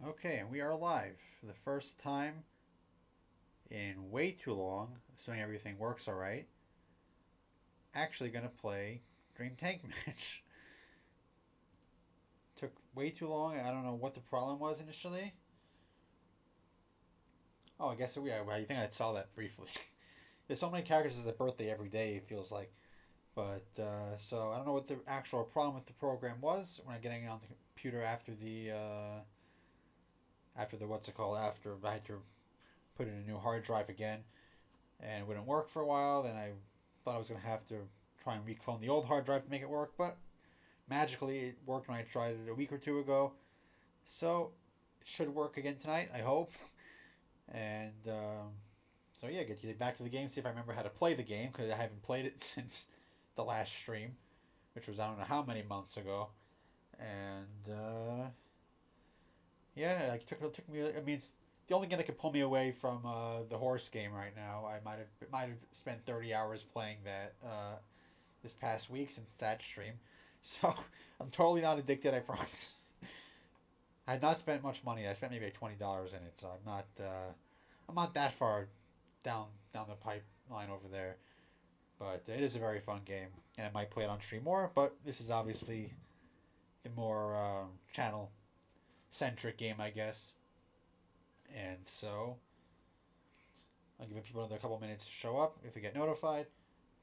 Okay, and we are live for the first time in way too long, assuming everything works alright. Actually, gonna play Dream Tank Match. Took way too long. I don't know what the problem was initially. Oh, I guess I think I saw that briefly. There's so many characters as a birthday every day, it feels like. But, so I don't know what the actual problem with the program was when I getting it on the computer after the what's it called, after I had to put in a new hard drive again, and it wouldn't work for a while. Then I thought I was gonna have to try and reclone the old hard drive to make it work, but magically it worked when I tried it a week or two ago. So it should work again tonight, I hope. And so yeah, get you back to the game, see if I remember how to play the game because I haven't played it since the last stream, which was I don't know how many months ago. And yeah, it took me. I mean, it's the only game that could pull me away from the horse game right now. I might have spent 30 hours playing that this past week since that stream, so I'm totally not addicted. I promise. I had not spent much money. I spent maybe like $20 in it, so I'm not that far down the pipeline over there. But it is a very fun game, and I might play it on stream more. But this is obviously the more channel centric game, I guess. And so I'll give people another couple minutes to show up if we get notified.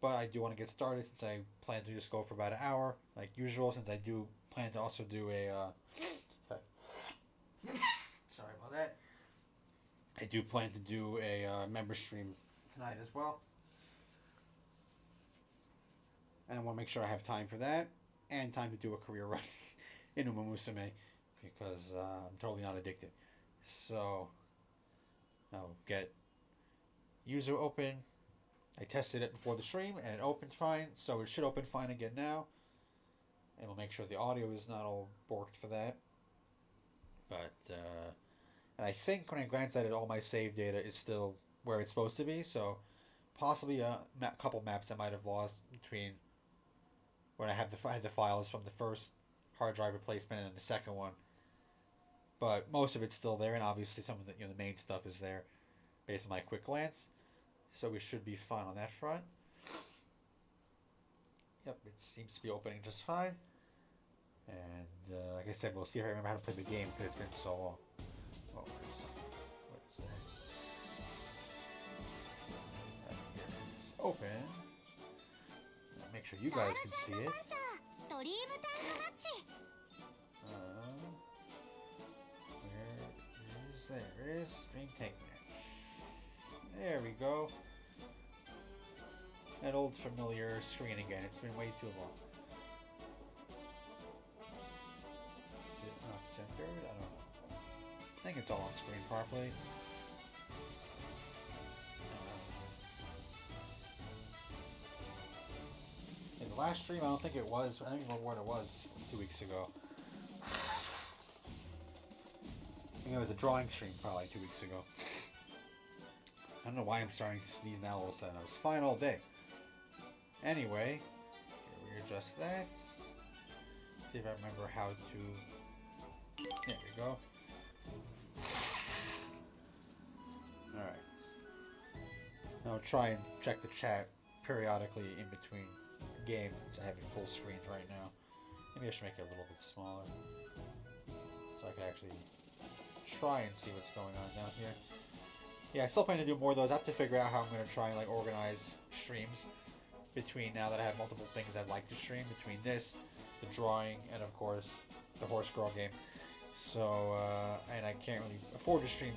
But I do want to get started since I plan to just go for about an hour, like usual. Since I do plan to also do a sorry about that. I do plan to do a member stream tonight as well, and I want to make sure I have time for that and time to do a career run in Uma Musume because I'm totally not addicted. So I'll get user open. I tested it before the stream and it opened fine, so it should open fine again now. And we'll make sure the audio is not all borked for that. But and I think when I glanced at it, all my save data is still where it's supposed to be. So possibly a couple maps I might have lost between when I had the files from the first hard drive replacement and then the second one. But most of it's still there, and obviously some of the main stuff is there, based on my quick glance. So we should be fine on that front. Yep, it seems to be opening just fine. And like I said, we'll see if I remember how to play the game because it's been so long. Oh, what is that? Here it is. Open. Make sure you guys can see it. There is Dream Tank Match. There we go. That old familiar screen again. It's been way too long. Is it not centered? I don't know. I think it's all on screen properly. In the last stream, I don't think it was. I don't even remember what it was 2 weeks ago. I think it was a drawing stream probably 2 weeks ago. I don't know why I'm starting to sneeze now all of a sudden. I was fine all day. Anyway, here we adjust that. See if I remember how to... There we go. Alright. Now I'll try and check the chat periodically in between games since I have it full screen right now. Maybe I should make it a little bit smaller so I can actually try and see what's going on down here. Yeah, I still plan to do more of those. I have to figure out how I'm going to try and organize streams between now that I have multiple things I'd like to stream, between this, the drawing, and of course the horse girl game. So and I can't really afford to stream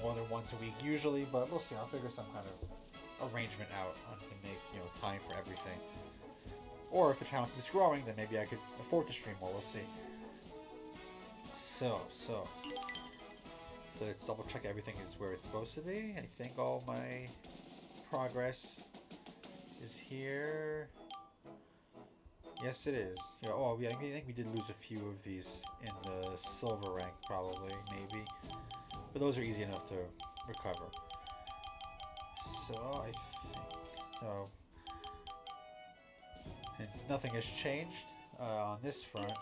more than once a week usually, but we'll see. I'll figure some kind of arrangement out to make time for everything. Or if the channel keeps growing, then maybe I could afford to stream more. We'll see. So let's double check everything is where it's supposed to be. I think all my progress is here. Yes, it is. Yeah, oh, yeah, I think we did lose a few of these in the silver rank, probably, maybe. But those are easy enough to recover. So, I think... So... Since nothing has changed on this front,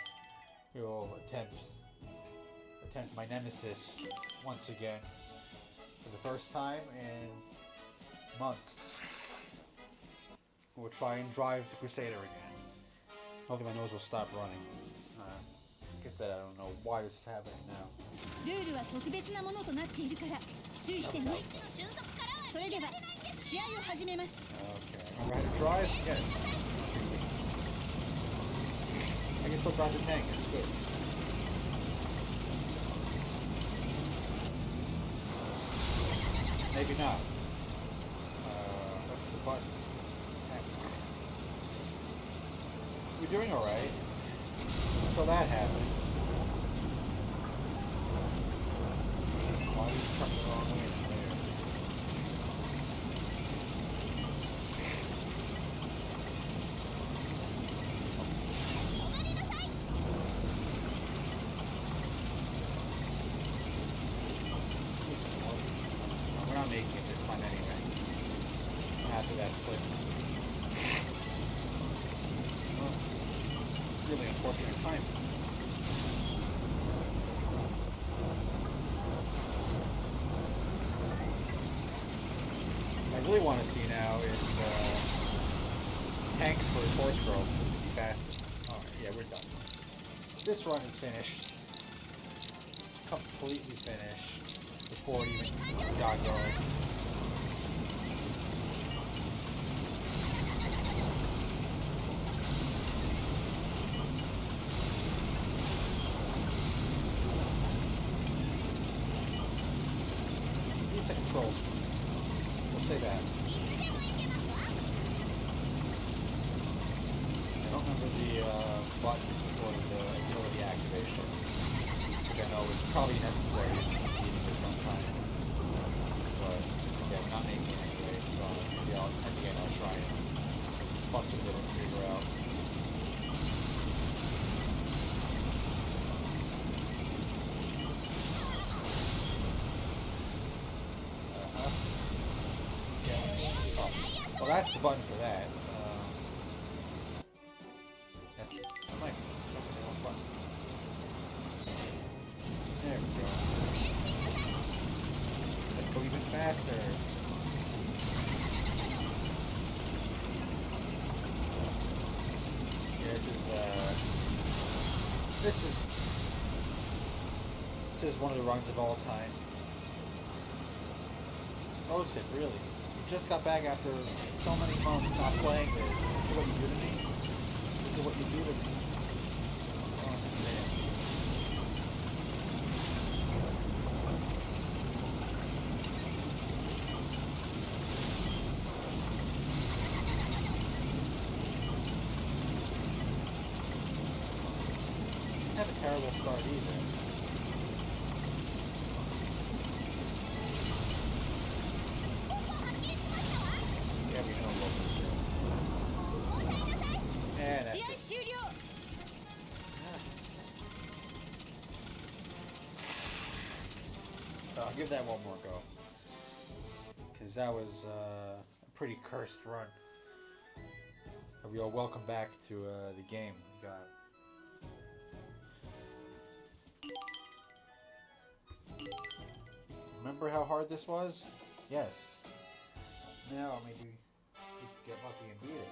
we will attempt attempt my nemesis once again for the first time in months. We'll try and drive the Crusader again. Hopefully my nose will stop running. Like I said, I don't know why this is happening now. Okay. Remember how to drive? Yes. I can still drive the tank, it's good. Maybe not. What's the button? We're doing alright. Until that happened. Why did you come the wrong way in there? We're not making it this time anyway. After that flip. Well, really unfortunate time. I really want to see now is tanks for horse girls to be faster. Alright, yeah, we're done. This run is finished. Completely finished. Before it even got going. Decent controls. We'll say that. I don't remember the button for the ability activation, which I know is probably necessary for some time. But yeah, we're not making it anyway, so yeah, at the end I'll try and fuss with it and figure out. Well, that's the button for that. That's the wrong button. There we go. Let's go even faster. Yeah, this is one of the runs of all time. Most it really. Just got back after so many months not playing this. This is what you do to me? This is what you do to me? I don't understand. Didn't have a terrible start either. Yeah, we know what this is. And that's it. I'll give that one more go. Because that was a pretty cursed run. We all welcome back to the game. We got remember how hard this was? Yes. Now maybe we could get lucky and beat it.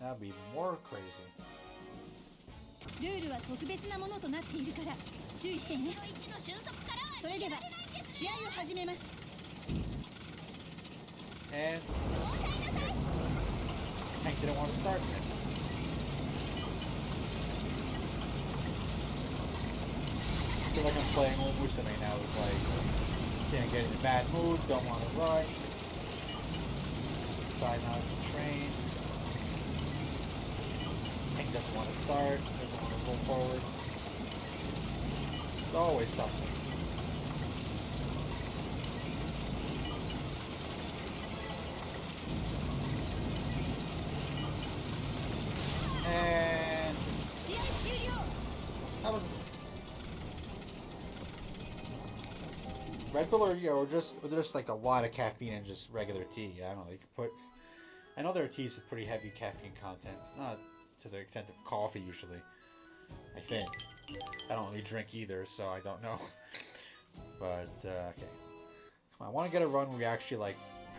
That would be even more crazy. And Hank didn't want to start. I feel like I'm playing old Musume now. It's like, can't get in a bad mood, don't want to run. Decide not to train. Hank doesn't want to start, doesn't want to go forward. There's always something. And that was Red Bull or just like a lot of caffeine and just regular tea. I don't know. They could put. I know there are teas with pretty heavy caffeine content. It's not to the extent of coffee usually. I think. I don't really drink either, so I don't know. But, okay. Come on, I want to get a run where we actually, like,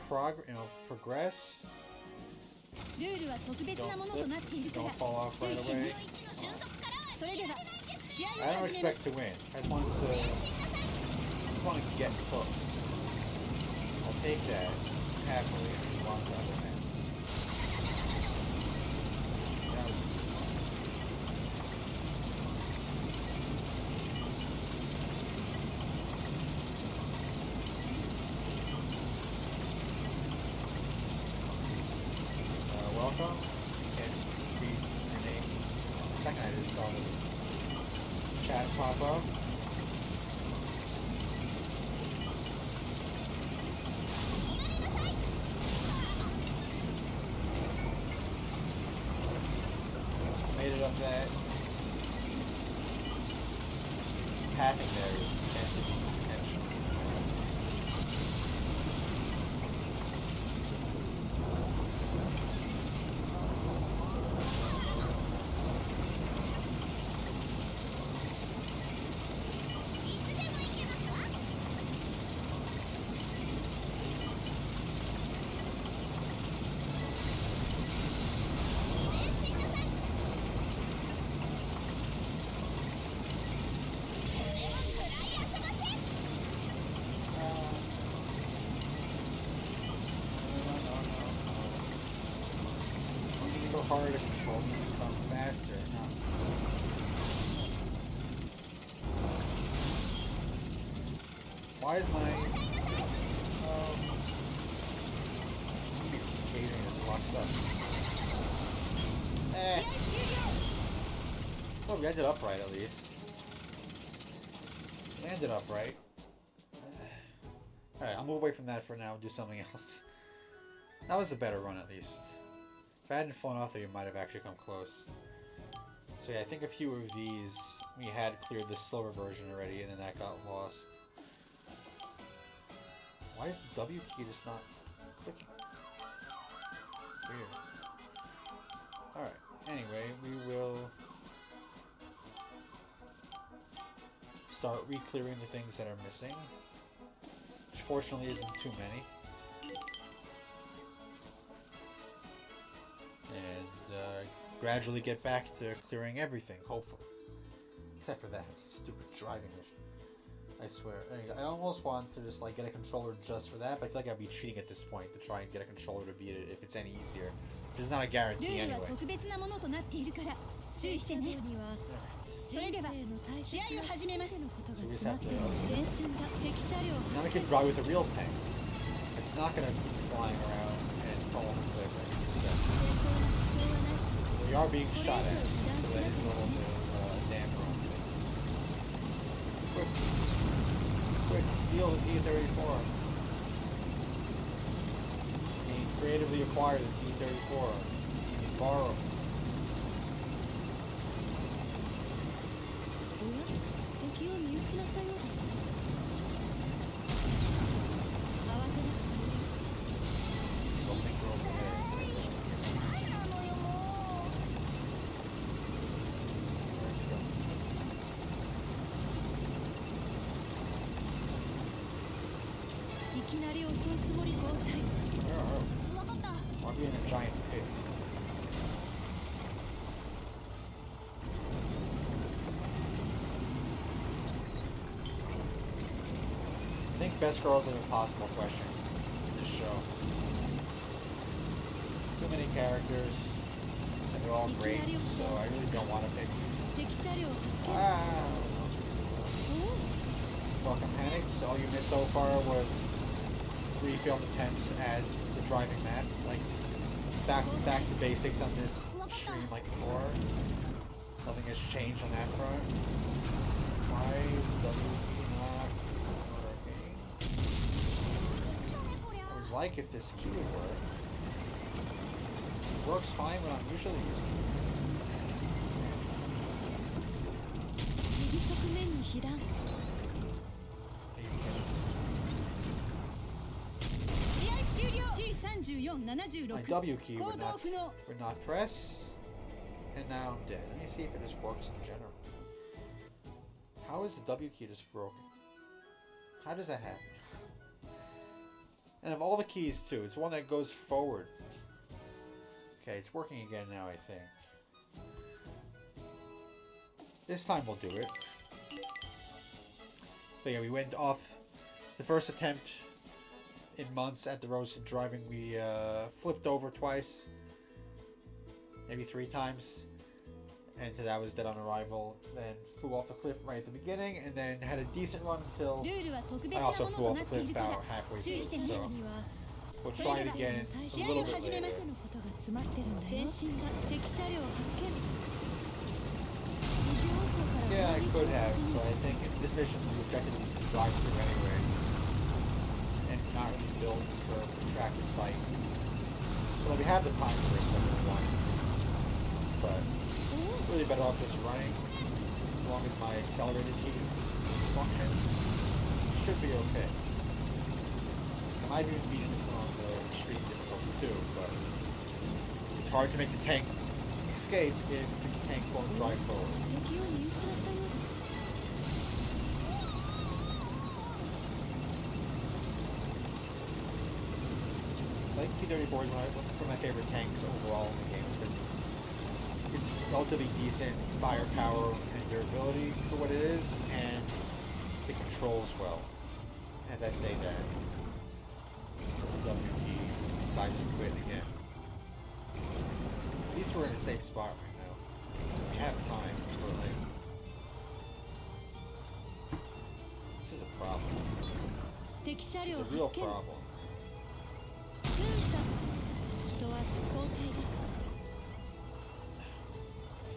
progress. Don't fall off right away. I don't expect to win. I just want to get close. I'll take that happily and move on to other ends. That was welcome. Can't read your name. The second I just saw the chat pop up. Made it up that pathing there is meant to be intentional. Harder to control me to become faster. No. Why is my catering this locks up? Oh, we ended upright at least. We ended upright. Alright, I'll move away from that for now and do something else. That was a better run at least. If I hadn't fallen off there, you might have actually come close. So yeah, I think a few of these, we had cleared the slower version already, and then that got lost. Why is the W key just not clicking? Weird. Alright, anyway, we will start re-clearing the things that are missing. Which fortunately isn't too many. And gradually get back to clearing everything, hopefully. Except for that stupid driving mission. I swear. I almost want to just like get a controller just for that, but I feel like I'd be cheating at this point to try and get a controller to beat it if it's any easier. Which is not a guarantee anyway. So we just have to... Now we can drive with a real tank. It's not going to keep flying around and falling the cliff like 2%. We are being shot at, so that is a little bit of damper on things. Quick, steal the T-34. Being creatively acquire the T-34. Borrow. I'll be in a giant pit. I think best girl is an impossible question in this show. Too many characters, and they're all great, so I really don't want to pick. Welcome, panic. So all you missed so far was 3 failed attempts at the driving map. Like back to basics on this stream like before. Nothing has changed on that front. Why does it not working? I would like if this key would work. It works fine when I'm usually using it. My W key would not press, and now I'm dead. Let me see if it just works in general. How is the W key just broken? How does that happen? And of all the keys too, it's one that goes forward. Okay, it's working again now, I think. This time we'll do it. But yeah, we went off the first attempt in months at the roasted driving. We flipped over twice, maybe 3 times, and that was dead on arrival. Then flew off the cliff right at the beginning, and then had a decent run until I also flew off the cliff about halfway through. So we'll try it again a little bit later. Yeah, I could have, but I think this mission the objective is to drive through anyway, and not really build for a protracted fight. Well, we have the time for it, so we want, but really better off just running. As long as my accelerated key functions, should be okay. I might even beat this one on the extreme difficulty too, but it's hard to make the tank escape if the tank won't drive forward. I think P-34 is one of my favorite tanks overall in the game, because it's relatively decent firepower and durability for what it is, and it controls well. As I say that, the WP decides to quit again. At least we're in a safe spot right now. We have time, but like, this is a problem. This is a real problem.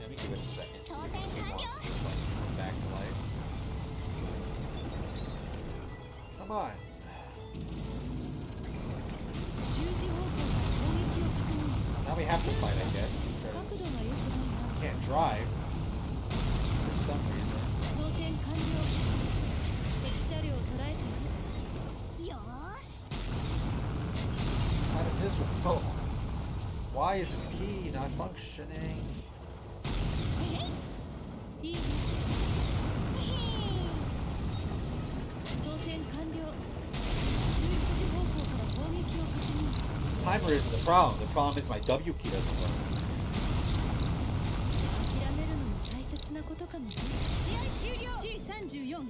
Let me give it a second. See if it wants to just like come back to life. Come on. Now we have to fight, I guess, because we can't drive for some reason. Kind of miserable. Why is this key not functioning? Timer isn't the problem. The problem is my W key doesn't work.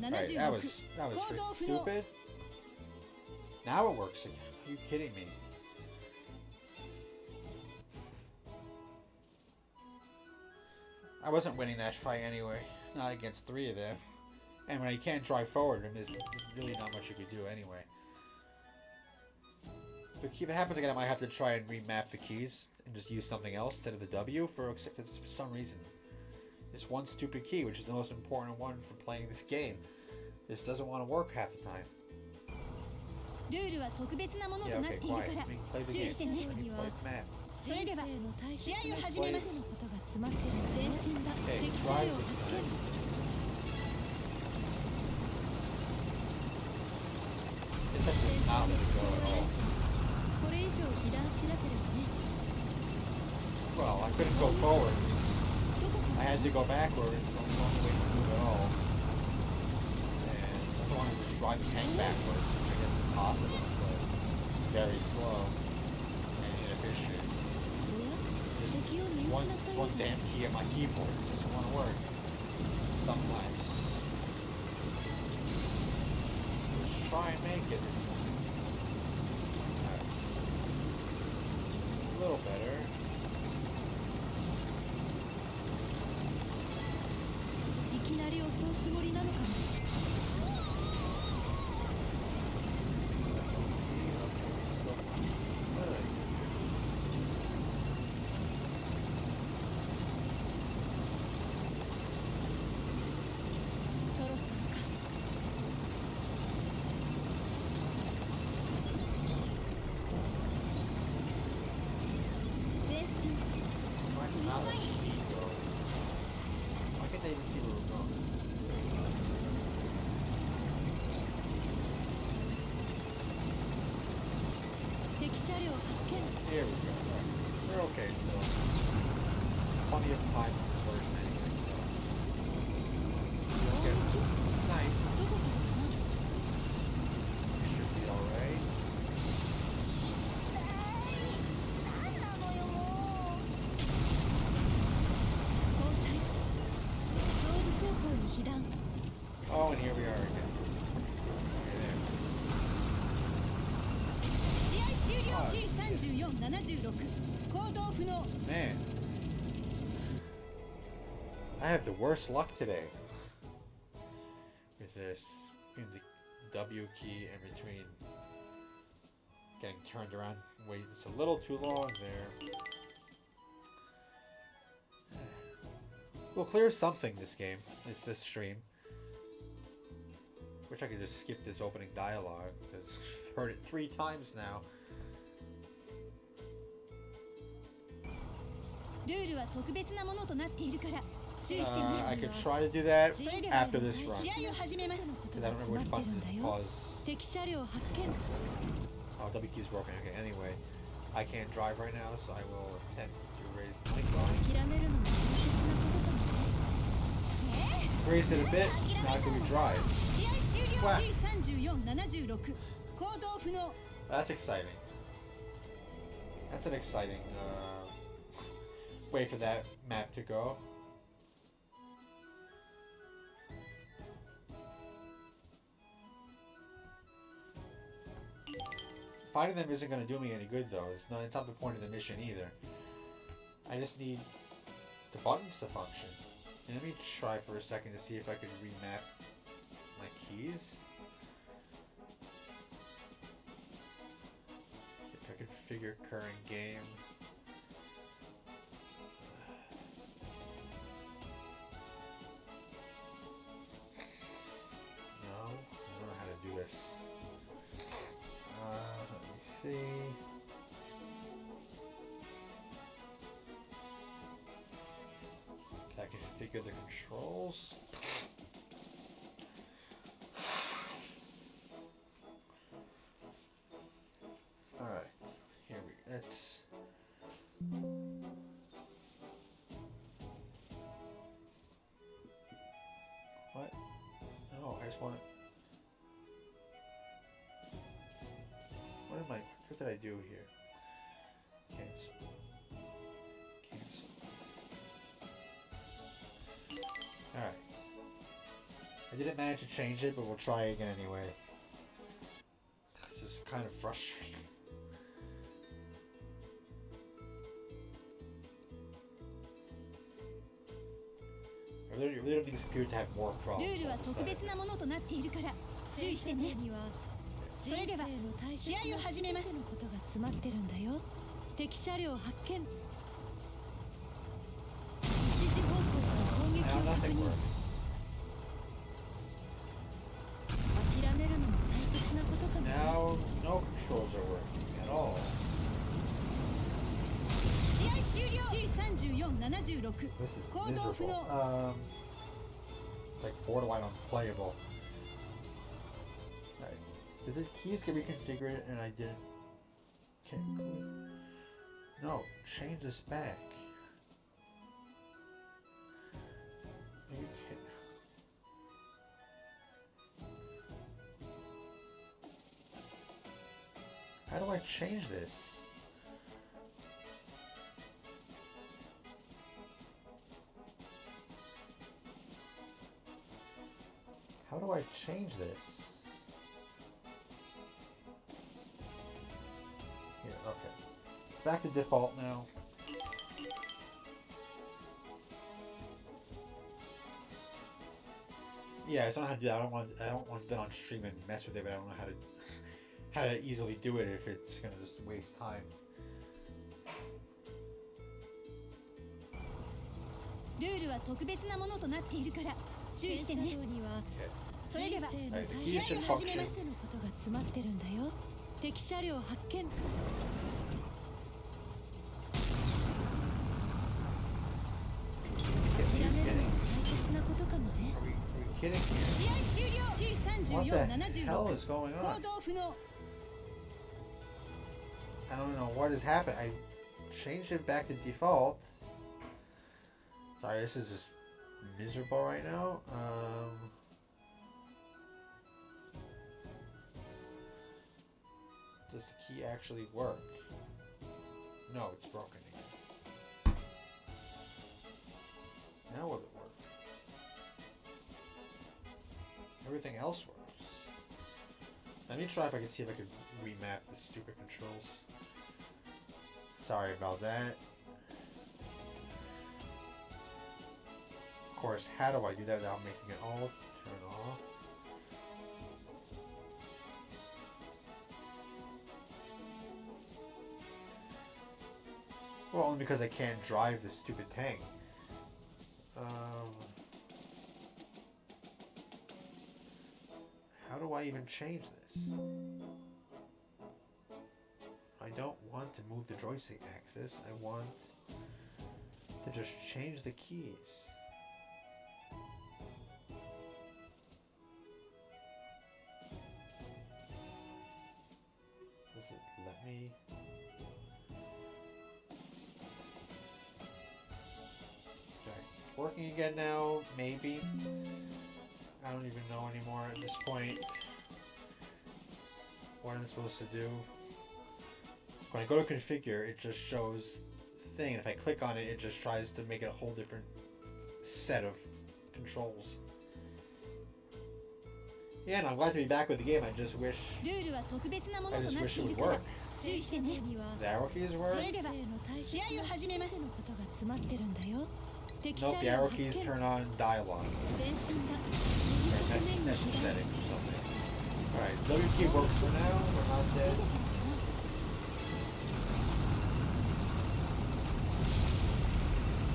Right, that was freaking stupid. Now it works again. Are you kidding me? I wasn't winning that fight anyway. Not against 3 of them. And when you can't drive forward, then there's really not much you can do anyway. If it happens again, I might have to try and remap the keys and just use something else instead of the W for some reason. This one stupid key, which is the most important one for playing this game, just doesn't want to work half the time. Yeah, okay, quiet. Let me play the game. Let me play the map. Okay, drives this time. This does not let it go at all. Well, I couldn't go forward. I had to go backward. There was no way to move at all. And that's the one who was driving the tank backward. I guess it's possible, but very slow and inefficient. Just this one damn key on my keyboard. It doesn't want to work. Sometimes. Let's try and make it this time. Right. A little better. Here we go. Right. We're okay still. There's plenty of time for this version anyway, so we'll get and here we are again. Man, I have the worst luck today with this. In the W key in between getting turned around. Wait, it's a little too long there. We'll clear something this game. This stream. Wish I could just skip this opening dialogue because I've heard it 3 times now. I could try to do that after this run. Because I don't remember which button is pause. Oh, W key's broken. Okay, anyway. I can't drive right now, so I will attempt to raise the link volume. Raise it a bit, now can we drive? Wow. That's exciting. That's an exciting way for that map to go. Fighting them isn't going to do me any good though. It's not the point of the mission either. I just need the buttons to function. And let me try for a second to see if I can remap my keys. If I can configure current game. No, I don't know how to do this. Let me see. Can I configure the controls? Alright, here we go. Let's. What? No, I just want. What did I do here? Cancel. Cancel. Alright. I didn't manage to change it, but we'll try again anyway. This is kind of frustrating. I really don't think it's good to have more problems. それでは試合を始めます。ことが詰まってるんだよ。敵車両発見。一時方向から攻撃を確認。諦めるのも大切なことかも。Now no controls are working at all. 試合終了。G3476。This is miserable. It's like borderline unplayable. Did the keys get reconfigured and I didn't? Okay, cool. No, change this back. Are you kidding? How do I change this? How do I change this? Here, okay. It's back to default now. Yeah, I don't know how to do that. I don't want to do that on stream and mess with it, but I don't know how to easily do it if it's gonna just waste time. Okay. Alright, the keys should function. 敵車両発見。 Are we kidding me? What the hell is going on? I don't know what has happened. I changed it back to default. Sorry, this is just miserable right now. Does the key actually work? No, it's broken again. Now will it work? Everything else works. Let me try if I can see if I can remap the stupid controls. Sorry about that. Of course, how do I do that without making it all turn off? Well, only because I can't drive this stupid tank. How do I even change this? I don't want to move the joystick axis. I want to just change the keys. Does it let me? Okay, it's working again now, maybe. I don't even know anymore at this point what I'm supposed to do. When I go to configure, it just shows the thing, and if I click on it, it just tries to make it a whole different set of controls. Yeah, and I'm glad to be back with the game. I just wish it would work. The arrow keys work? Nope, the arrow keys turn on dialogue. That's the setting or something. Alright, W key works for now. We're not dead.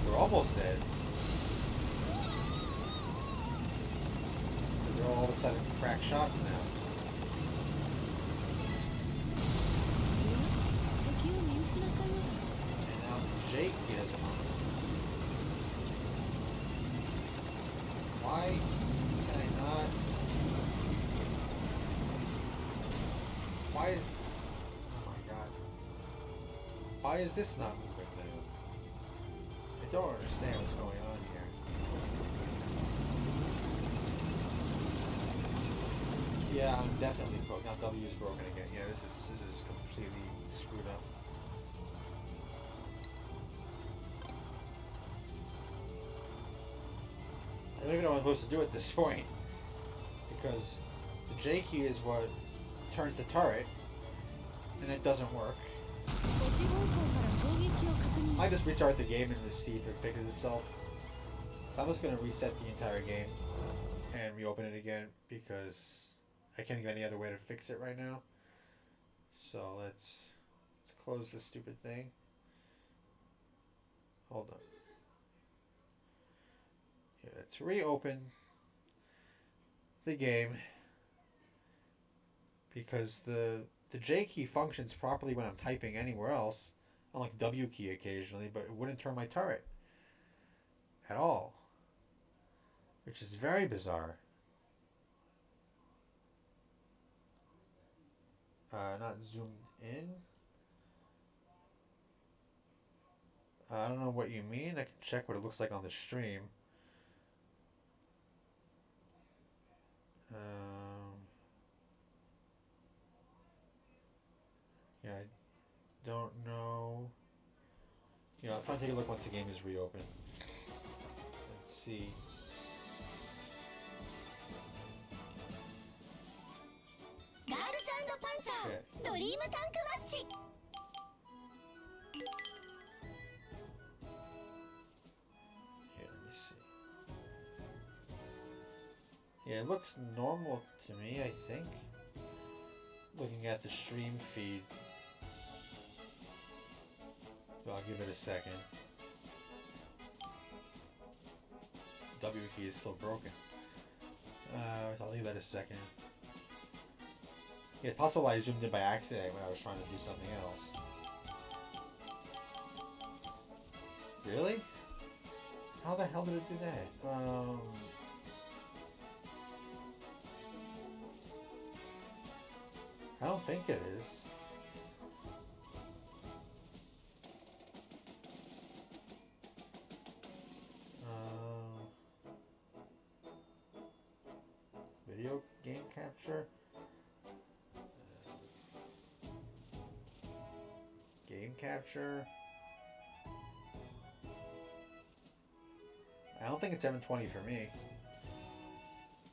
We're almost dead. Because they're all of a sudden crack shots now. And now J key doesn't work. Why can I not? Why? Oh my god. Why is this not moving now? I don't understand what's going on here. Yeah, I'm definitely broke. Now W is broken again. Yeah, this is completely screwed up. I don't even know what I'm supposed to do at this point, because the J key is what turns the turret, and it doesn't work. I just restart the game and just see if it fixes itself. So I'm just going to reset the entire game and reopen it again, because I can't think of any other way to fix it right now. So let's close this stupid thing. Hold on. Yeah, let's reopen the game, because the J key functions properly when I'm typing anywhere else, unlike W key occasionally, but it wouldn't turn my turret at all, which is very bizarre. Not zoomed in. I don't know what you mean. I can check what it looks like on the stream. Yeah, I don't know. You know, I'll try and take a look once the game is reopened. Let's see. Und Panzer ドリームタンクマッチ Here, let me see. Yeah, it looks normal to me, I think. Looking at the stream feed. But I'll give it a second. W key is still broken. I'll leave that a second. Yeah, it's possible I zoomed in by accident when I was trying to do something else. Really? How the hell did it do that? I don't think it is. Video game capture. Game capture. I don't think it's 720 for me.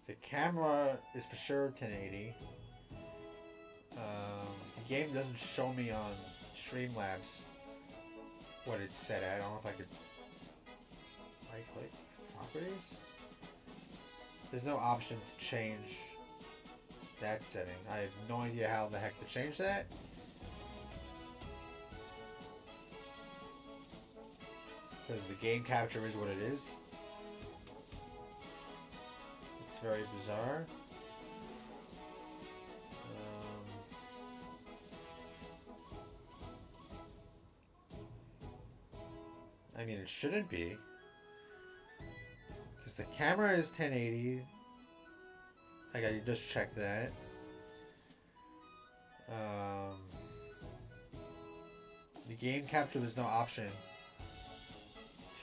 The camera is for sure 1080. The game doesn't show me on Streamlabs what it's set at. I don't know if I could right click properties. There's no option to change that setting. I have no idea how the heck to change that. Because the game capture is what it is. It's very bizarre. I mean, it shouldn't be. Because the camera is 1080. I gotta just check that. The game capture, there's no option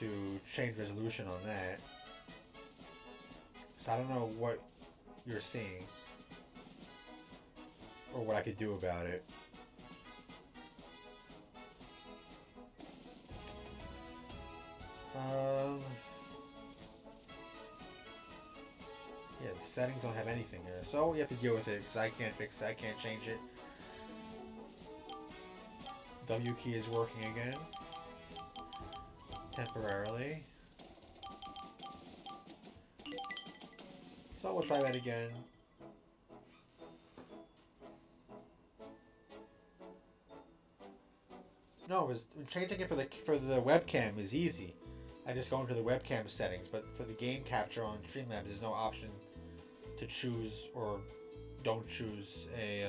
to change resolution on that. So I don't know what you're seeing. Or what I could do about it. Yeah, the settings don't have anything there, so you have to deal with it because I can't fix it, I can't change it. W key is working again. Temporarily. So we'll try that again. No, it was changing it for the webcam is easy. I just go into the webcam settings, but for the game capture on Streamlabs, there's no option to choose or don't choose a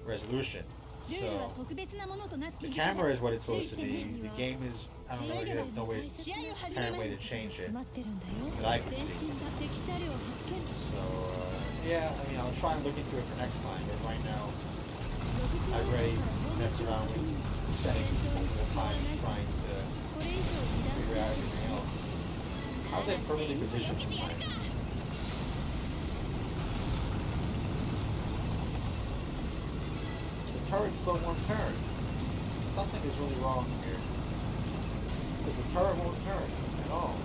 resolution. So the camera is what it's supposed to be. The game is, I don't know, there's no apparent way to change it that I can see. So yeah, I mean, I'll try and look into it for next time, but right now I've already messed around with settings multiple times trying to figure out everything else. How are they perfectly positioned this time? The turret still won't turn. Something is really wrong here. Because the turret won't turn at all.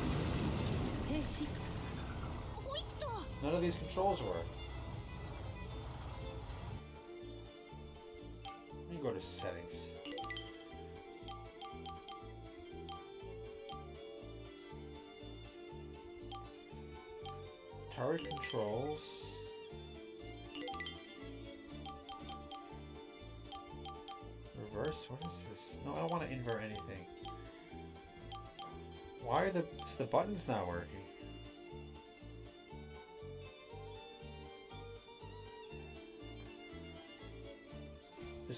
None of these controls work. Let me go to settings. Turret controls. Reverse? What is this? No, I don't want to invert anything. Why are the buttons not working?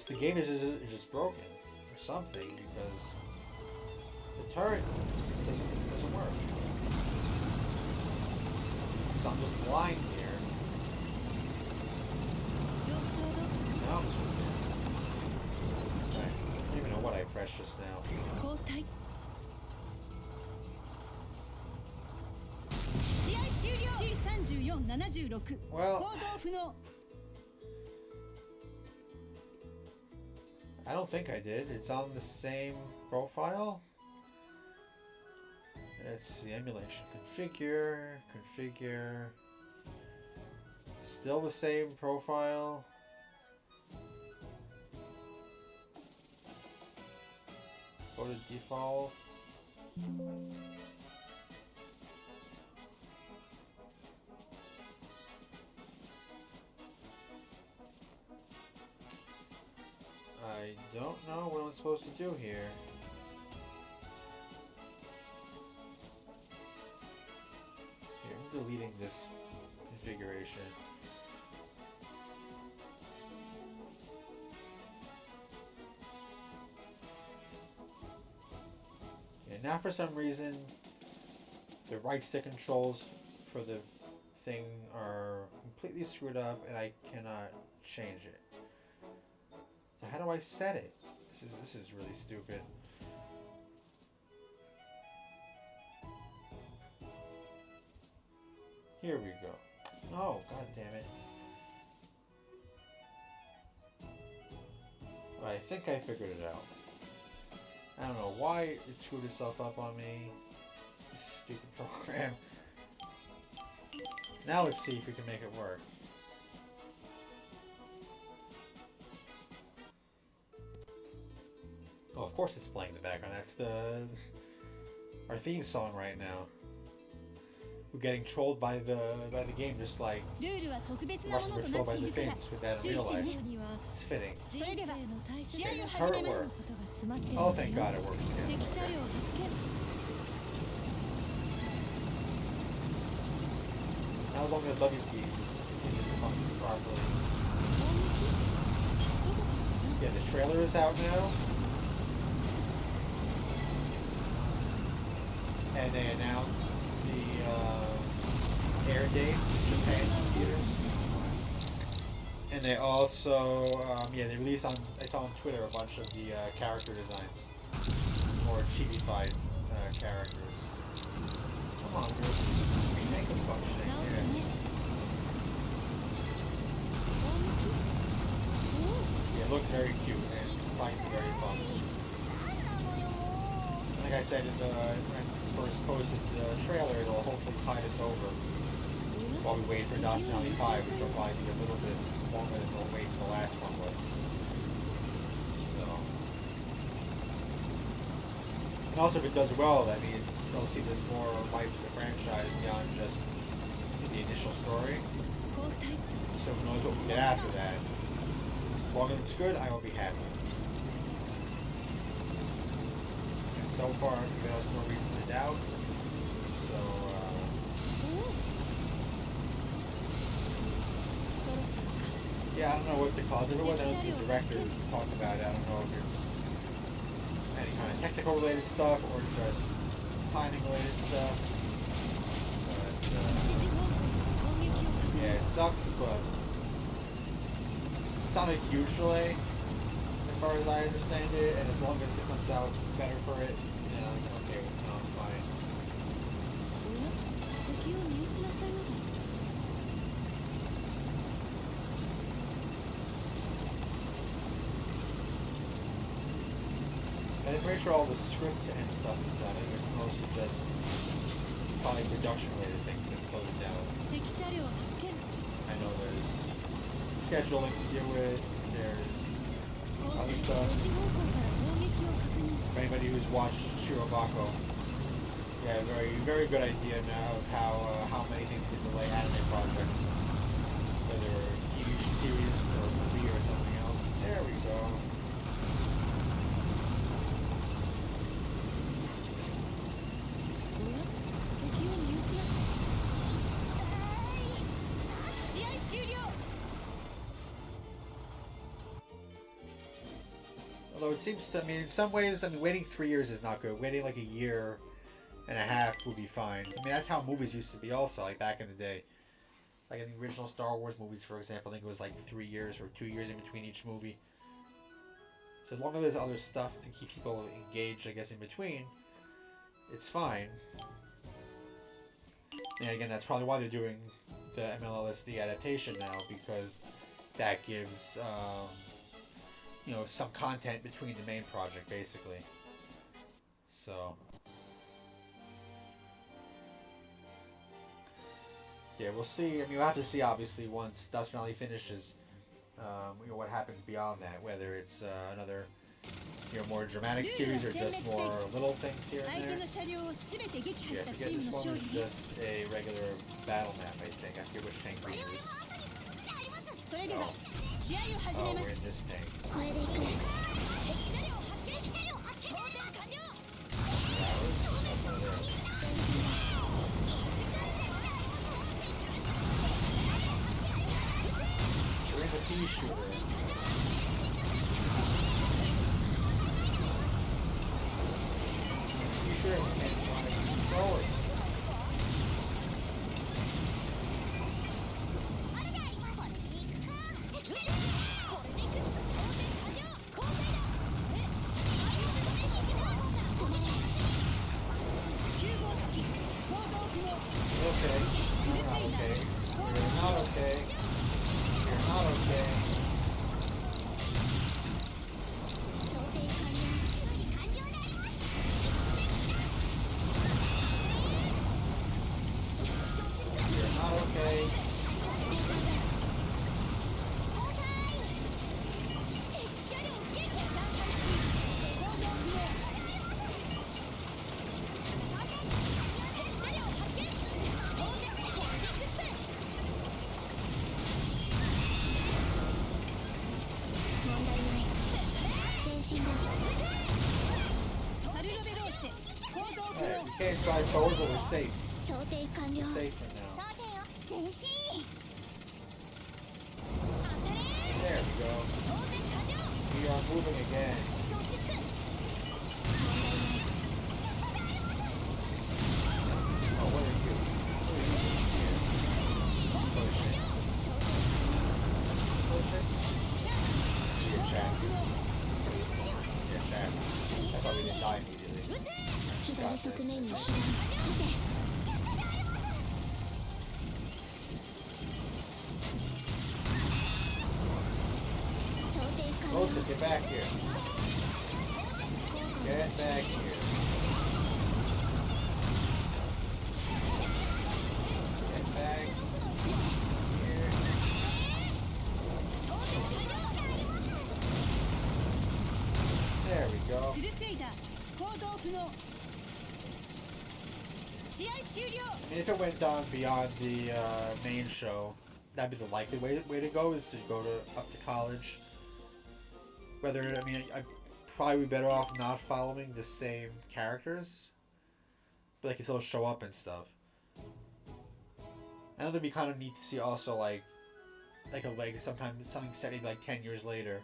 The game is just broken or something because the turret doesn't work. So I'm just blind here. Now I'm just okay. I don't even know what I pressed just now. Well, I don't think I did. It's on the same profile. Let's see, emulation. Configure. Still the same profile. Go to default. I don't know what I'm supposed to do here. Here, I'm deleting this configuration. Yeah, now for some reason, the right stick controls for the thing are completely screwed up and I cannot change it. So how do I set it? This is really stupid. Here we go. Oh, god damn it. I think I figured it out. I don't know why it screwed itself up on me. This stupid program. Now let's see if we can make it work. Oh, of course it's playing in the background. That's our theme song right now. We're getting trolled by the game, just like Russians were trolled by the Finns with that in real life. It's fitting. Okay, how it work? Oh, thank God it works again. Okay. How long the WP continues to function properly? Yeah, the trailer is out now. And they announced the air dates in Japan theaters. And they also, they released I saw on Twitter a bunch of the character designs. More chibi-fied characters. Come on, your tank is functioning. Yeah, it looks very cute and it's probably very fun. Like I said when I first posted the trailer, it'll hopefully tide us over while we wait for DOS 95, which will probably be a little bit longer than the wait for the last one was. So, and also if it does well, that means they'll see there's more life to the franchise beyond just the initial story. So who knows what we get after that. As long as it's good, I will be happy. And so far, there was no reason to doubt. So, yeah, I don't know what the cause of it was. I don't think the director talked about it. I don't know if it's any kind of technical related stuff or just timing related stuff. But, yeah, it sucks, but it's not a huge delay as far as I understand it, and as long as it comes out better for it, then I'm okay with it. I'm fine. And I'm pretty sure all the script and stuff is done. I think it's mostly just probably production related things that slowed it down. I know there's scheduling to deal with, there's other stuff. For anybody who's watched Shirobako, yeah, very good idea now of how many things can delay anime projects, whether TV series or movie or something else. There we go. Although it seems to, in some ways, waiting 3 years is not good. Waiting like a year and a half would be fine. That's how movies used to be also, like back in the day. Like in the original Star Wars movies, for example, I think it was like 3 years or 2 years in between each movie. So as long as there's other stuff to keep people engaged, I guess, in between, it's fine. And again, that's probably why they're doing the MLLSD adaptation now, because that gives some content between the main project, basically. So, yeah, we'll see. We'll have to see, obviously, once Dust Valley finishes, what happens beyond that. Whether it's another, more dramatic series or just more little things here and there. Yeah, forget this one was just a regular battle map, I think. I forget which tank we use. Oh, we're in this tank. We're in the pea shooter. Pea shooter and trying to control it. Okay. Alright, we can't drive forward, but we're safe. We're safe for now. There we go. We are moving again. Oh, what are you? What are you doing here? Potion. Potion? Your chat. Your chat. I thought we didn't die immediately. Got this. Closer, get back here. Get back here. Get back here. There we go. I mean, if it went on beyond the main show, that'd be the likely way to go, is to go up to college. Whether, I mean, I'd probably be better off not following the same characters, but they can still show up and stuff. I know that'd be kind of neat to see also, like something set maybe like 10 years later,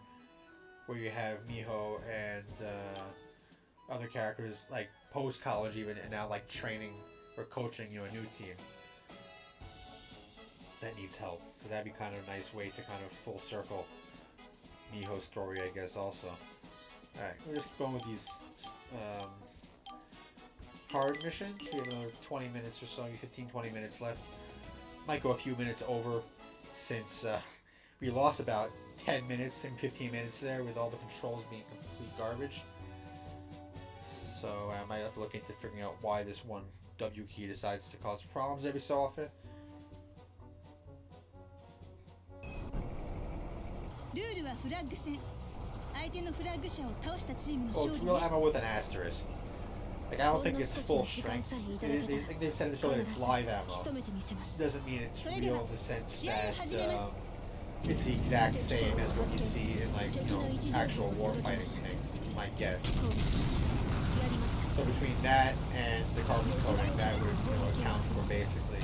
where you have Miho and other characters like post college even, and now like training or coaching a new team that needs help, because that'd be kind of a nice way to kind of full circle Miho's story, I guess, also. Alright, we're just going with these hard missions. We have another 20 minutes or so, 15-20 minutes left. Might go a few minutes over, since we lost about 10 minutes, 15 minutes there with all the controls being complete garbage. So I might have to look into figuring out why this one W key decides to cause problems every so often. Oh, it's real ammo with an asterisk. Like, I don't think it's full strength. They've said in the show that it's live ammo. It doesn't mean it's real in the sense that it's the exact same as what you see in, like, actual warfighting things, is my guess. So between that and the carbon coating, that would account for basically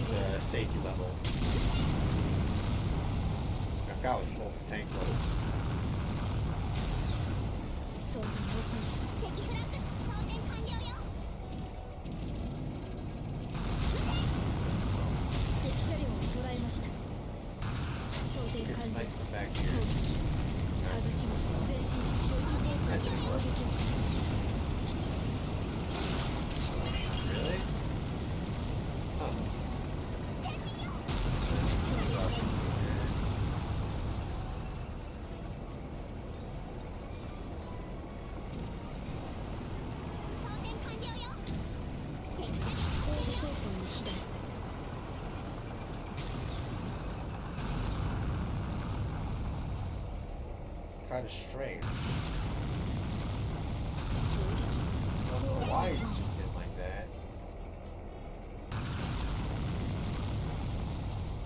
the safety level. I forgot what this tank loads. Get sniped from back here. That didn't work. Really? Huh. Kind of strange. I don't know why it's zoomed in like that.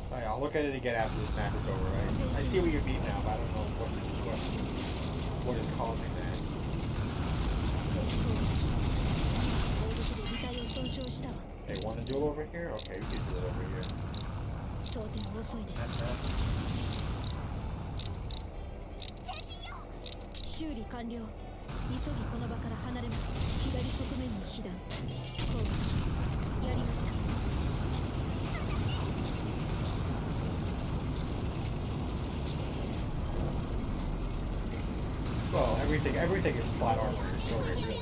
Alright, I'll look at it again after this map is over, right? I see what you mean now, but I don't know what is causing that. Hey, want to do it over here? Okay, we can do it over here. That's that. 修理完了。急ぎこの場から離れます。左側面に被弾。攻撃やりました。Well, everything is plot armor in the story, really.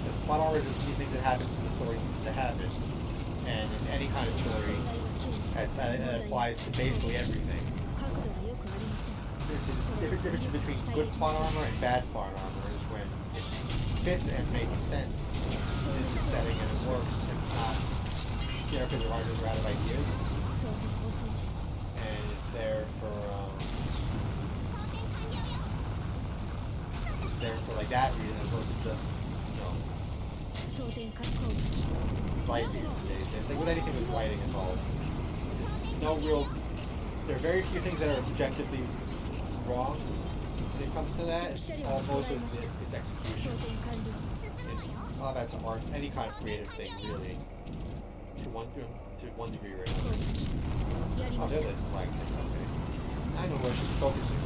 Because plot armor just means things that happen in the story needs to happen, and in any kind of story, that applies to basically everything. The difference between good plot armor and bad plot armor is when fits and makes sense in the setting and it works. It's not, because the writers are out of ideas. And it's there for, like that reason as opposed to just, writing these days. It's like with anything with writing involved. There are very few things that are objectively wrong when it comes to that. It's most of it is execution. A lot of that's art, any kind of creative thing, really, to one degree or another. Oh, there's the flag thing. Okay, I know where I should be focusing.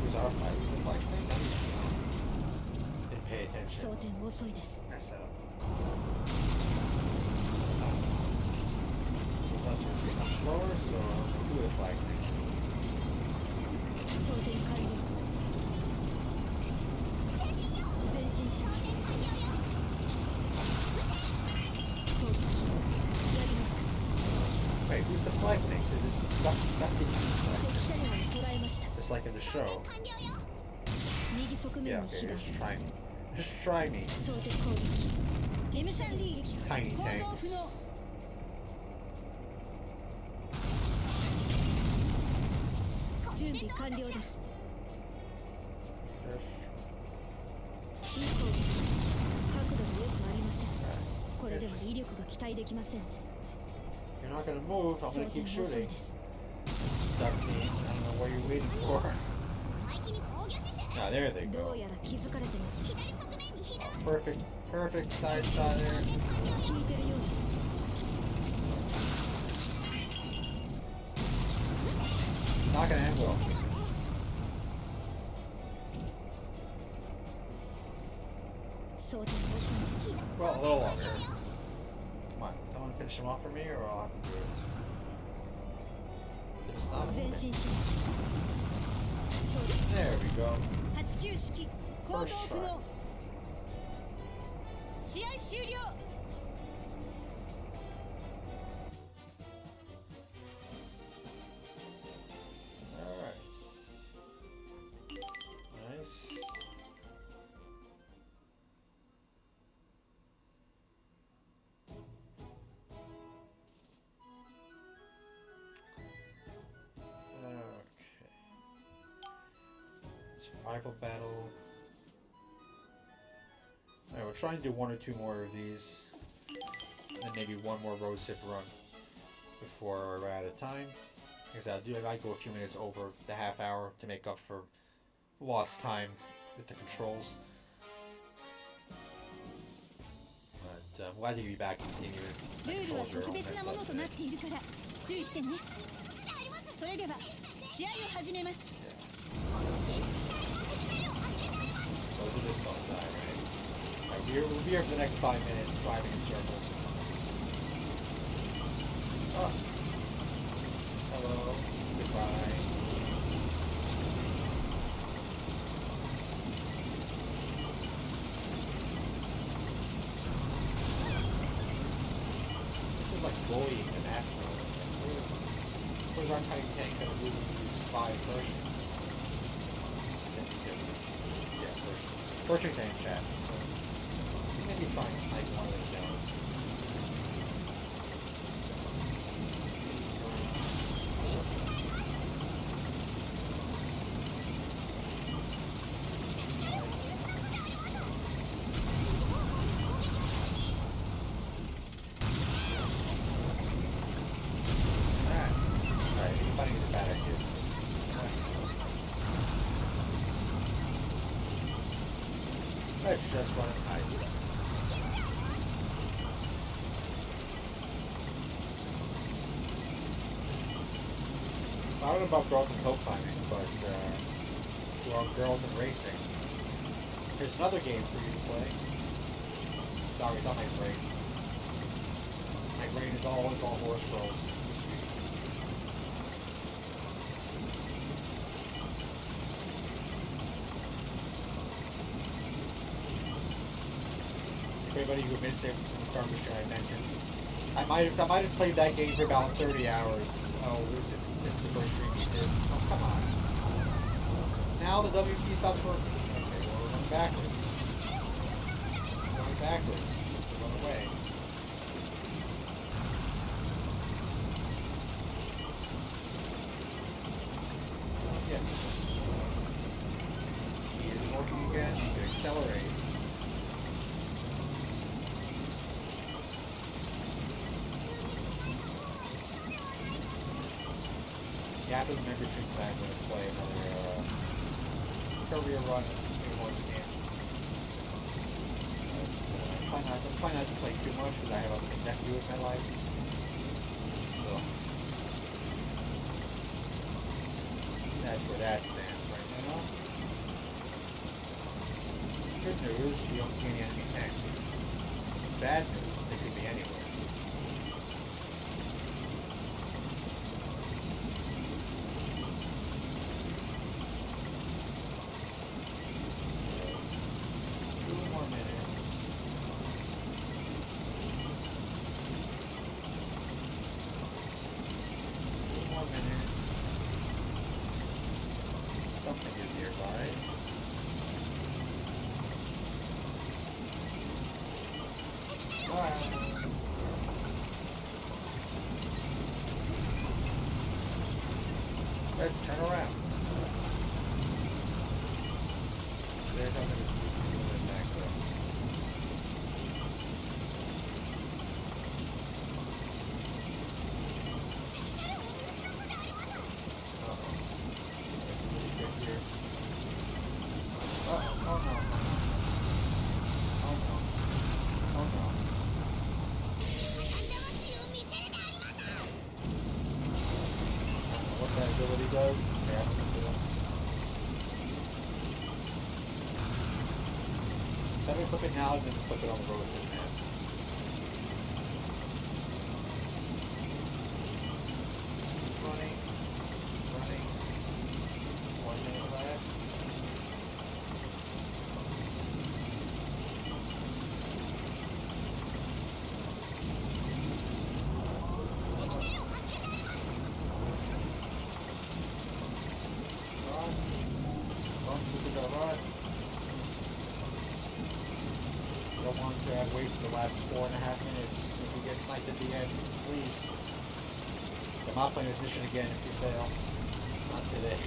Who's our flag? The flag thing? Didn't pay attention. Messed that up. Unless we're pretty much slower, so who the flag thing is. Wait, who's the flag thing? Just like in the show. Yeah, okay, just try me. Just try me. Tiny tanks. You're not gonna move, I'm gonna keep shooting. Duck team, I don't know what you're waiting for. Ah, there they go. Oh, perfect side shot there. Not gonna end well. Well, a little longer. Come on, someone finish him off for me, or I'll have to do it. It's not moving. There we go. First try. Alright. Nice. Survival battle. Alright, we'll try and do one or two more of these. And then maybe one more road sip run before we're out of time. Because I might go a few minutes over the half hour to make up for lost time with the controls. But I'm glad to be back and seeing if the controls are all messed up today. Those are just don't die, right? Alright, we'll be here for the next 5 minutes, driving in circles. Oh. Hello. Goodbye. This is like bullying the map though. Where's our tiny tank gonna move these 5 Persians? Pershing's ain't chat, so maybe try and snipe one of them down. Alright, fighting is a bad idea. Let's just run and hide. I don't know about girls and hill climbing, but well, girls and racing. Here's another game for you to play. Sorry, it's on my brain. My brain is all horse girls this week. Everybody who missed it start of the stream I mentioned. I might have played that game for about 30 hours. Oh, since the first stream we did. Oh, come on. Now the WP stops working. Okay, well, we're going backwards. We're going backwards. We're going away. Yes. Key isn't working again. You can accelerate. After the membership plan, I'm going to play another career run, maybe more scan. I'm trying not to play too much because I have other things I have to do with my life. So that's where that stands right now. Good news, we don't see any enemy tanks. Bad news, they could be anywhere. Let's turn around. There's nothing to do with it back there. Uh-oh. There's a really good here. Uh-oh. Oh no. Oh no. Oh no. What that ability does. Yeah, let me flip it now and then flip it on the road sitting there. Keep running. Keep running. 1 minute left. Don't want to have wasted the last 4.5 minutes if we get sniped at the end. Please. I'm not playing this mission again if you fail. Not today.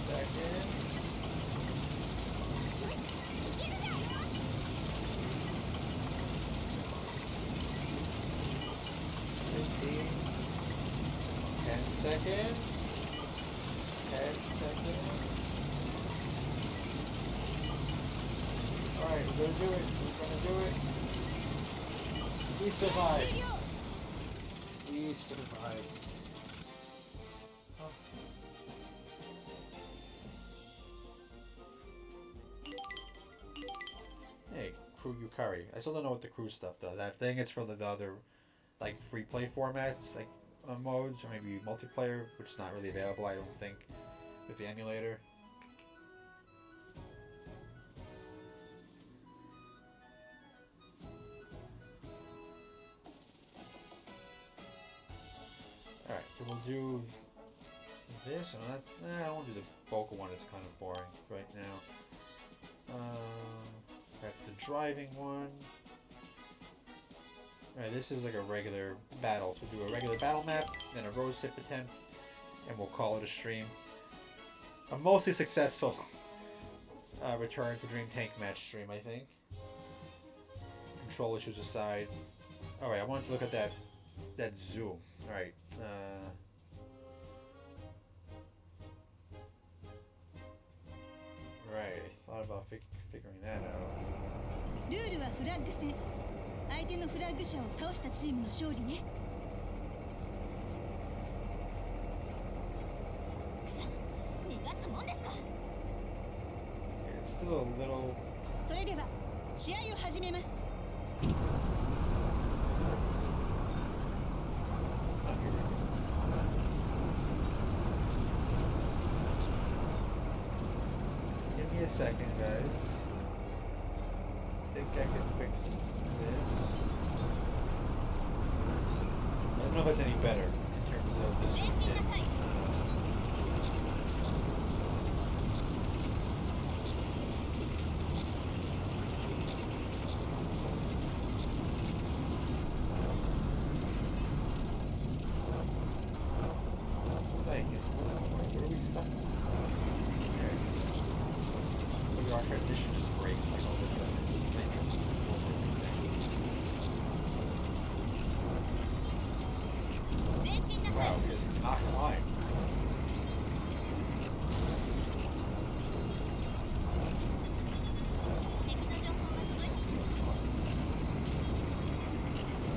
Seconds. 15. 10 seconds. 10 seconds. Alright, we're gonna do it. We're gonna do it. We survived. We survived. Hey, crew Yukari. I still don't know what the crew stuff does. I think it's for the other, like, free play formats, like modes, or maybe multiplayer, which is not really available, I don't think, with the emulator. Alright, so we'll do this, and I don't want to do the vocal one, it's kind of boring right now. That's the driving one. Alright, this is like a regular battle. So we'll do a regular battle map, then a road sip attempt, and we'll call it a stream. A mostly successful return to Dream Tank match stream, I think. Control issues aside. Alright, I wanted to look at that zoom. Alright. Right, I thought about figuring that out. ルールはフラッグ戦。相手のフラッグ者を倒したチームの勝利ね。くそ、逃がすもんですか。It's still a little. それでは試合を始めます。a second, guys. I think I can fix this. I don't know if that's any better in terms of this. Dang it. Where are we stuck? Okay. Maybe our transmission just break like all the train. Wow, we just cannot climb.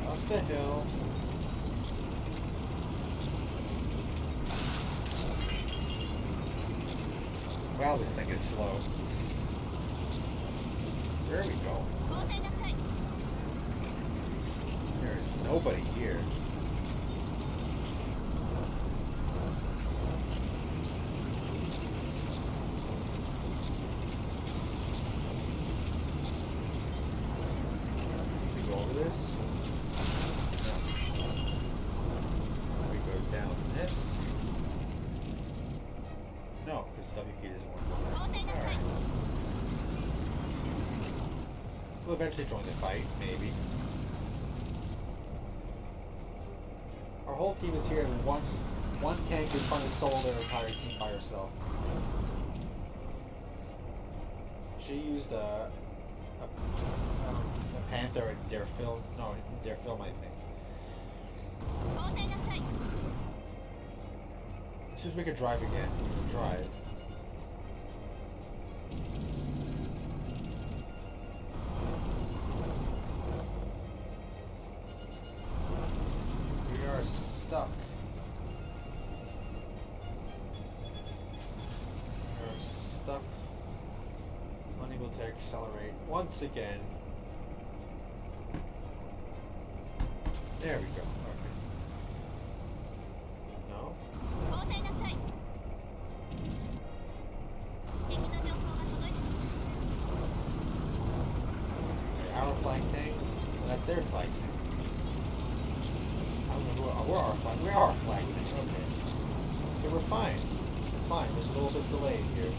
Up the hill. Wow, this thing is slow. Where are we going? There's nobody here. We go over this? No. We go down this? No, because W key doesn't work. Alright. We'll eventually join the fight, maybe. Our whole team is here, and one tank is trying to solo their entire team by herself. She used a Panther in their film. No, in their film, I think. As soon as we could drive again, we can drive. We are stuck. We are stuck. Unable to accelerate once again. There we go. Okay. No? Our flag tank? Well, that's their flag tank. I don't know who we're our flag. We're our flag tank. Okay. Okay, we're fine. We're fine. Just a little bit delayed here.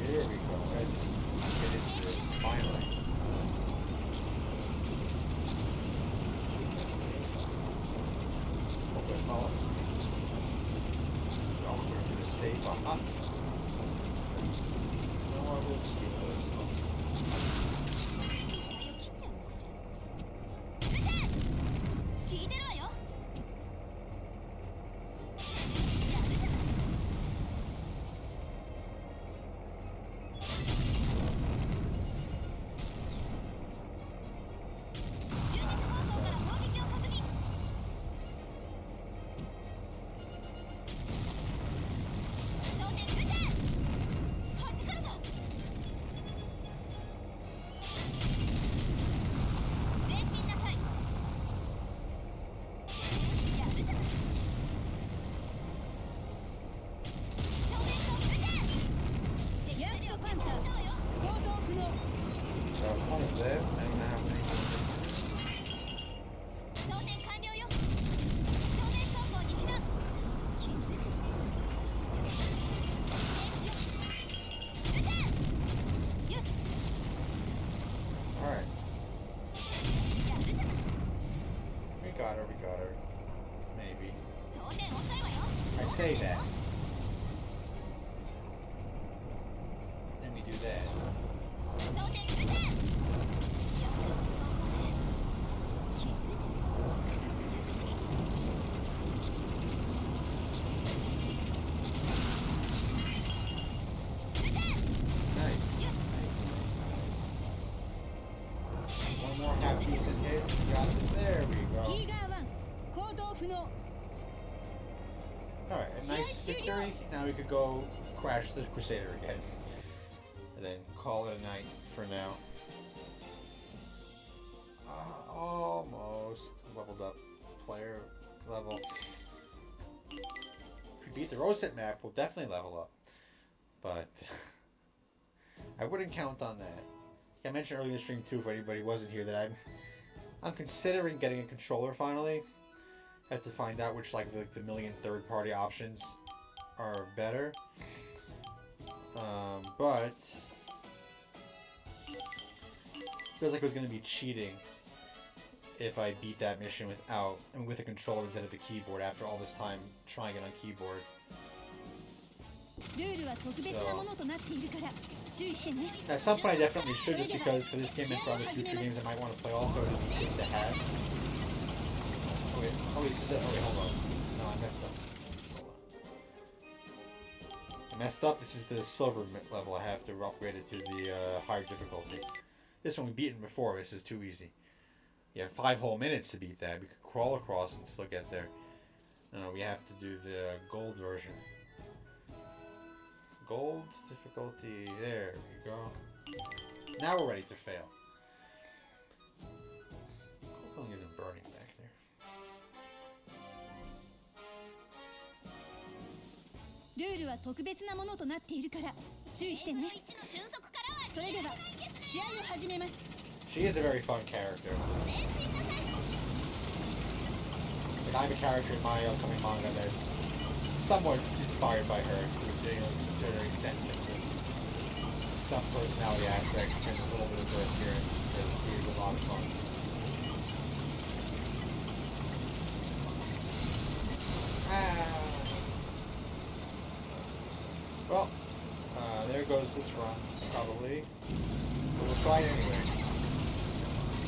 Here we go. Let's get into this finally. Open up. Oh, we're going to stay behind. No more will see ourselves. One of them, I don't know how many. Alright. We got her. Maybe. I say that. Then we do that. One more half decent hit. We got this. There we go. Alright, a nice victory. Now we could go crash the Crusader again. And then call it a night for now. Almost leveled up player level. If we beat the Rosette map, we'll definitely level up. But I wouldn't count on that. I mentioned earlier in the stream too, if anybody wasn't here, that I'm considering getting a controller finally. I have to find out which like the million third-party options are better. But feels like it was going to be cheating if I beat that mission with a controller instead of the keyboard after all this time trying it on keyboard. So, at some point I definitely should, just because for this game and for other future games I might want to play also, it'd be good to have. Oh wait, hold on. No, I messed up. Hold on. I messed up. This is the silver level. I have to upgrade it to the higher difficulty. This one we beaten before. This is too easy. You have 5 whole minutes to beat that. We could crawl across and still get there. No, we have to do the gold version. Gold difficulty. There we go. Now we're ready to fail. Cold isn't burning back there. She is a very fun character. Like, I have a character in my upcoming manga that's somewhat inspired by her to an extent in terms of some personality aspects and a little bit of her appearance, because she is a lot of fun. Well, there goes this run, probably. But we'll try it anyway.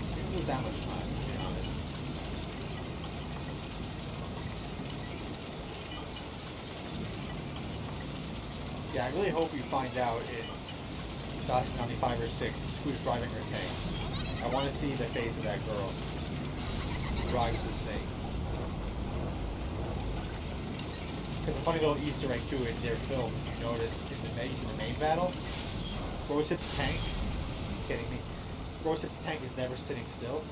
We didn't lose that much time, to be honest. Yeah, I really hope we find out in DOS 95 or 6 who's driving her tank. I want to see the face of that girl who drives this thing. Because a funny little Easter egg too in their film, if you notice, in the main battle, Rosip's tank, are you kidding me? Rosip's tank is never sitting still.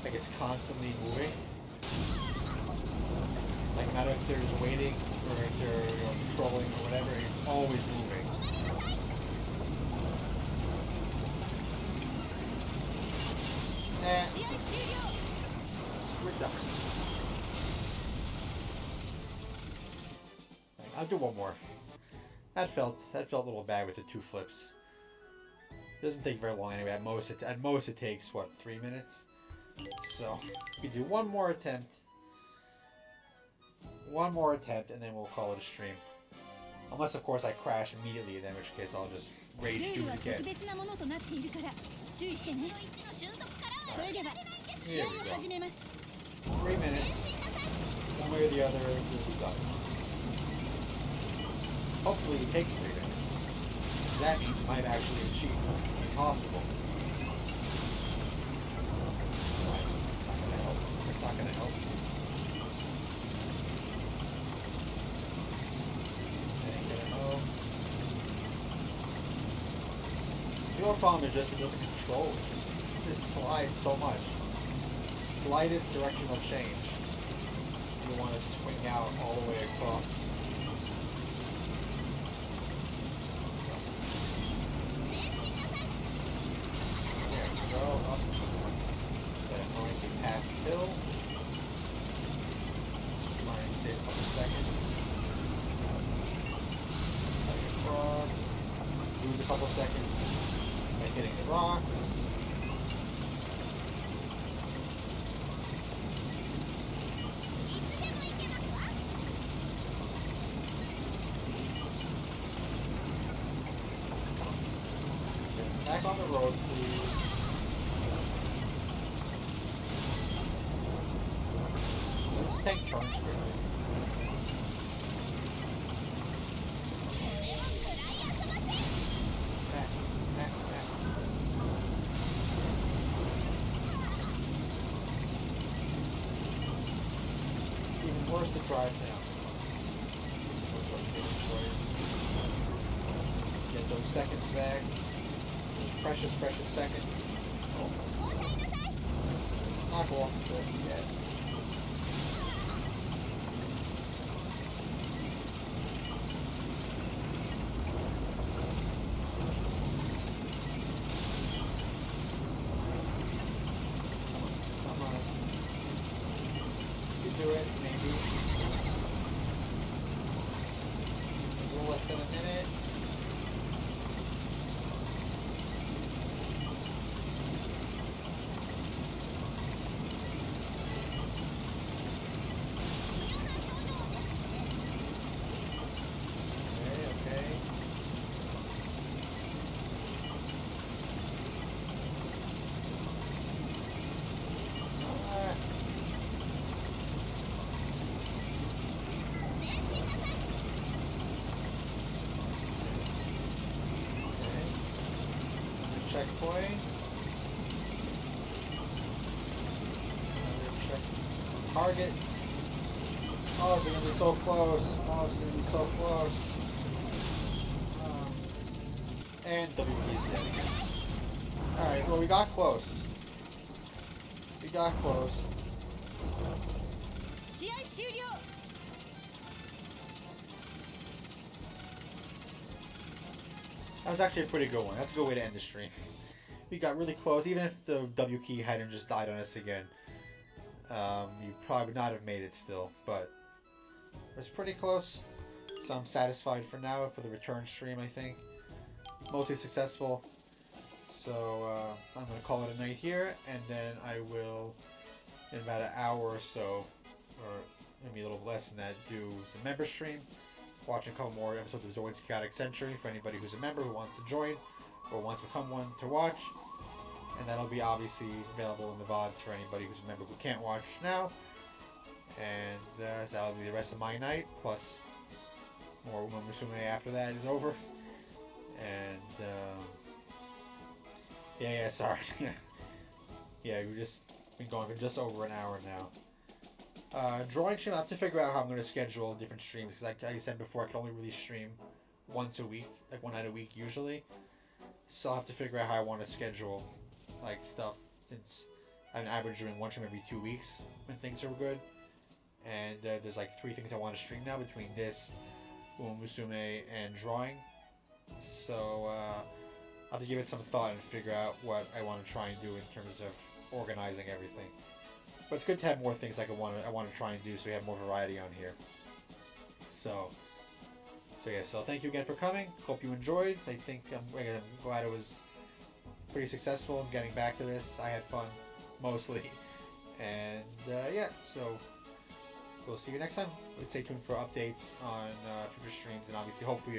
Like, it's constantly moving. Like, no matter if there's waiting or if they're patrolling or whatever, it's always moving. We're done. I'll do one more. That felt a little bad with the 2 flips. It doesn't take very long anyway. At most it takes what, 3 minutes? So we can do one more attempt. One more attempt, and then we'll call it a stream. Unless, of course, I crash immediately, in which case I'll just rage do it again. Here we go. 3 minutes. One way or the other, we'll be done. Hopefully it takes 3 minutes. That means we might actually achieve impossible. It's not gonna help. It's not gonna help. The only problem is just it doesn't control. It just slides so much. Slightest directional change. You want to swing out all the way across. There we go. Up. That annoying half hill. Just try and save a couple seconds. Across. Lose a couple seconds. Hitting the rocks. Back on the road, please. Let's take turns quickly. Worse to drive now. What's our favorite choice? Get those seconds back. Those precious, precious seconds. Oh. Let's not go off the cliff yet. do it, maybe. A little less than a minute. Checkpoint. Check target. Oh, it's gonna be so close. Oh, it's gonna be so close. And WP's dead again. Alright, well, we got close. We got close. That was actually a pretty good one. That's a good way to end the stream. We got really close. Even if the W key hadn't just died on us again, you probably would not have made it still. But it was pretty close. So I'm satisfied for now for the return stream, I think. Mostly successful. So I'm going to call it a night here. And then I will, in about an hour or so, or maybe a little less than that, do the member stream. Watch a couple more episodes of Zoid's Chaotic Century for anybody who's a member who wants to join or wants to become one to watch. And that'll be obviously available in the VODs for anybody who's a member who can't watch now. And that'll be the rest of my night, plus more Uma Musume after that is over. And yeah, sorry. Yeah, we've just been going for just over an hour now. Drawing stream, I'll have to figure out how I'm going to schedule different streams, because like I said before, I can only really stream once a week, like one night a week usually. So I'll have to figure out how I want to schedule like stuff, since I have an average doing one stream every 2 weeks when things are good. And there's like 3 things I want to stream now between this, Uma Musume, and drawing. So I'll have to give it some thought and figure out what I want to try and do in terms of organizing everything. But it's good to have more things like I want to try and do, so we have more variety on here. So yeah, so thank you again for coming. Hope you enjoyed. I think I'm glad it was pretty successful in getting back to this. I had fun, mostly. And yeah, so we'll see you next time. Stay tuned for updates on future streams, and obviously hopefully